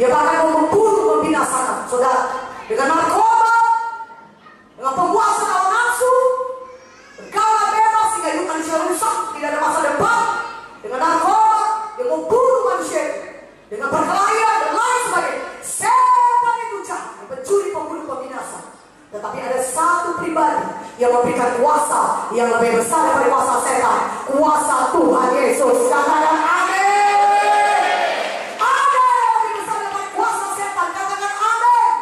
Dia bahkan mau membunuh, membinasakan saudara. Dengan narkoba, dengan penguasa hawa nafsu, bergaul bebas sehingga hidup manusia rusak, tidak ada masa depan. Dengan narkoba, dia mau bunuh manusia. Dengan perkelahian dan lain sebagainya. Setan itu jahat, pencuri, pembunuh, pembinasa. Tetapi ada satu pribadi yang memberikan kuasa yang lebih besar daripada kuasa setan. Kuasa Tuhan Yesus. Katakan amin. Ada yang lebih besar daripada kuasa setan. Katakan amin.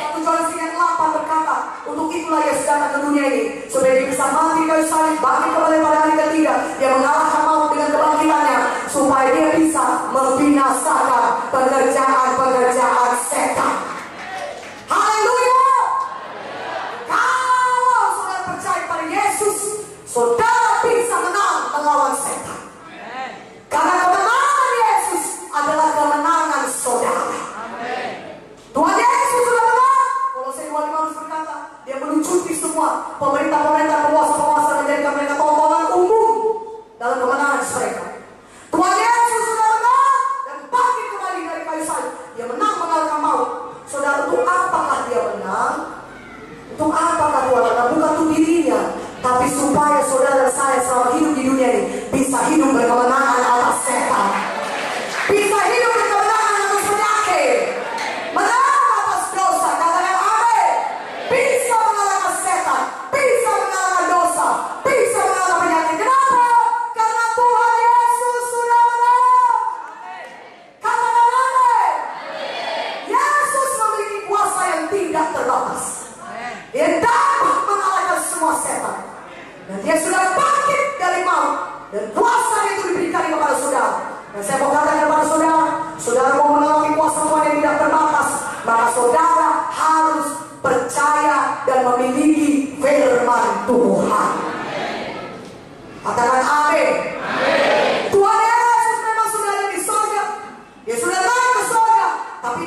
1 Yohanes 3:8 berkata, untuk itulah Yesus datang ke dunia ini, supaya dia bisa mati kayu salib, bangkit kembali pada hari ketiga. Dia mengalahkan maut dengan kebangkitannya, supaya dia bisa membinasakan pekerjaan-pekerjaan setan. Haleluya. Kalau saudara percaya pada Yesus, saudara bisa menang melawan setan. Karena kemenangan Yesus adalah kemenangan saudara. Tuhan Yesus sudah menang. Kolose 2:15 berkata, dia melucuti semua pemerintah-pemerintah, penguasa-penguasa, menjadikan mereka tontonan umum dalam kemenangan mereka. Tuhan Yesus sudah menang dan bangkit kembali dari kayu salib. Dia menang mengalahkan maut. Saudara, untuk apakah dia menang? Untuk apakah Tuhan menang? Bukan untuk dirinya, tapi supaya saudara dan saya selama hidup di dunia ini bisa hidup berkemenangan atas setan, bisa hidup berkemenangan atas penyakit, menang atas dosa. Katakan amin. Bisa mengalahkan setan, bisa mengalahkan dosa, bisa mengalahkan penyakit. Kenapa? Karena Tuhan Yesus sudah menang. Katakan amin. Yesus memiliki kuasa yang tidak terbatas. Dia dapat mengalahkan semua setan. Dan dia sudah bangkit dari maut. Dan kuasa itu diberikan kepada saudara. Dan saya mau katakan kepada saudara, saudara mau mengalami kuasa Tuhan yang tidak terbatas, maka saudara harus percaya dan memiliki firman Tuhan. Katakan amin. Tuhan Yesus memang sudah ada di surga. Dia sudah naik ke surga. Tapi